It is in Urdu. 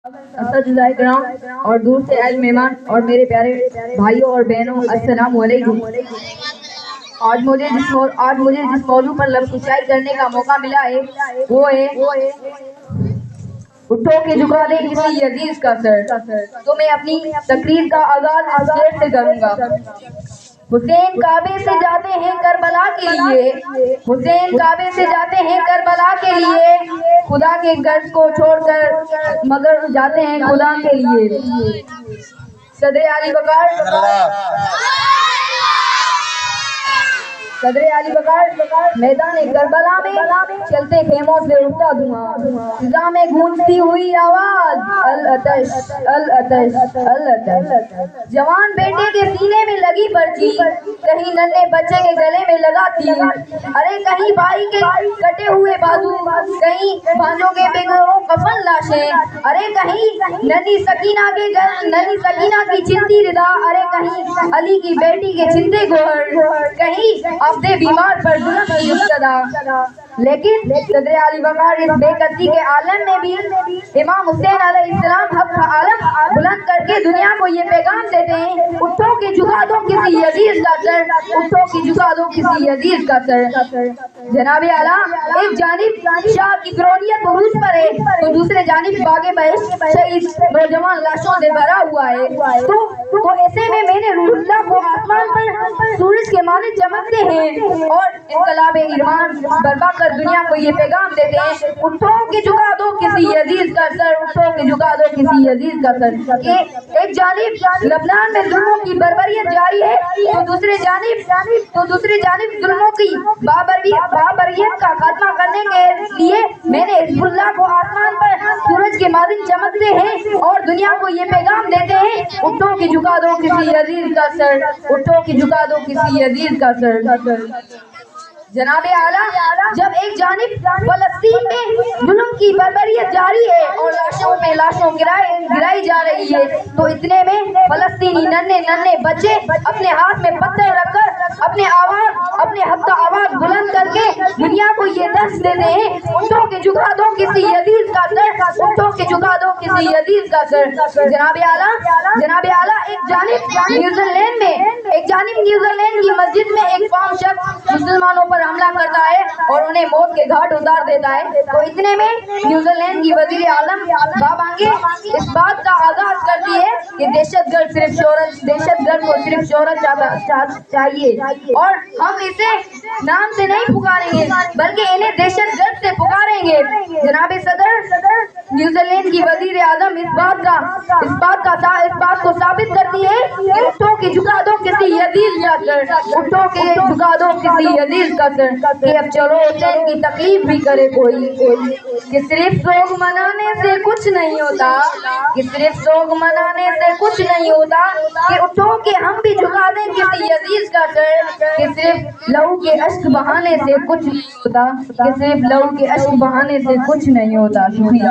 اساتذہ کرام اور دور سے آئے مہمان اور میرے پیارے بھائیوں اور بہنوں، السلام علیکم۔ آج مجھے جس موضوع پر لفظ کشائی کرنے کا موقع ملا ہے وہ ہے اٹھو کہ جھکا دے کسی عزیز کا سر۔ تو میں اپنی تقریر کا آغاز اس شعر سے کروں گا۔ حسین کعبے سے جاتے ہیں کربلا کے لیے، حسین کعبے سے جاتے ہیں کربلا کے لیے، خدا کے گھر کو چھوڑ کر مگر جاتے ہیں خدا کے لیے۔ صدر علی بکار میدان کربلا میں چلتے خیموں سے اٹھتا دھواں، فضا میں گونجتی ہوئی آواز العطش العطش العطش۔ جوان بیٹے کے سینے میں لگی پرچی، کہیں ننھے بچے کے گلے میں لگا تیر، ارے کہیں بھائی کے کٹے ہوئے بازو، کہیں بھانجوں کے بے گھروں کفن لاشیں، ارے کہیں ننھی سکینہ کی چلتی ردا، ارے کہیں علی کی بیٹی کے چلتے گوہر، کہیں عبد بیمار پر ظلم کی ابتدا۔ لیکن صدر علی بکار اس بے قدری کے عالم میں بھی امام حسین علیہ السلام حق کا عالم بلند کر کے دنیا کو یہ پیغام دیتے ہیں، اٹھو کہ جھکا دو کسی عزیز کا سر، اٹھو کہ جھکا دو کسی عزیز کا سر۔ جناب اعلیٰ، ایک جانب شاہ کی کرونیت عروج پر ہے تو دوسرے جانب باغ بہشت شہید نوجوان لاشوں سے بھرا ہوا ہے، تو ایسے میں میرے روح اللہ کو آسمان پر سورج کے مانند چمکتے ہیں اور انقلاب ایمان برپا کر دنیا کو یہ پیغام دیتے ہیں، اٹھو کہ جھکا دو کسی عزیز کا سر، اٹھو کہ جھکا دو کسی عزیز کا سر۔ ایک جانب لبنان میں ظلموں کی بربریت جاری ہے تو دوسرے جانب ظلموں کی بابریت کا خاتمہ کرنے کے لیے میرے حزب اللہ کو آسمان پر سورج کے مانند چمکتے ہیں اور دنیا کو یہ پیغام دیتے ہیں، اٹھو کہ جھکا دو کسی عزیز کا سر، اٹھو کہ جھکا دو کسی عزیز کا سر۔ جناب اعلیٰ، جب ایک جانب فلسطین میں ظلم کی بربریت جاری ہے اور لاشوں پہ لاشوں گرائی جا رہی ہے تو اتنے میں فلسطینی ننھے بچے اپنے ہاتھ میں پتھر رکھ کر اپنے حق کا آواز بلند کر کے دنیا کو یہ درس دیتے ہیں، اٹھو کہ جھکا دو کسی عزیز کا سر، اٹھو کہ جھکا دو کسی عزیز کا سر۔ جناب اعلیٰ، ایک جانب نیوزی لینڈ کی مسجد میں ایک فام شخص مسلمانوں پر حملہ کرتا ہے اور انہیں موت کے گھاٹ اتار دیتا ہے تو اتنے میں نیوزی لینڈ کی وزیر اعظم بابانگے اس بات کا آغاز کرتی ہے کہ دہشت گرد کو صرف شہرت چاہیے اور ہم اسے نام سے نہیں پکاریں گے بلکہ انہیں دہشت گرد سے پکاریں گے۔ جناب صدر، نیوزی لینڈ کی وزیر اعظم اس بات کو ثابت کرتی ہے کہ اٹھو کہ جھکا دو کسی عزیز کا سر، اٹھو کہ جھکا دو کسی عزیز کا سر، کہ اب چلو حسین کی تکلیف بھی کرے کوئی، کہ صرف سوگ منانے سے کچھ نہیں ہوتا، کہ صرف سوگ منانے سے کچھ نہیں ہوتا، کہ اٹھو کہ ہم بھی جھکا دیں کسی عزیز کا سر، کہ صرف لہو کے اشک بہانے سے کچھ نہیں ہوتا، کہ صرف لہو کے اشک بہانے سے کچھ نہیں ہوتا۔ شکریہ۔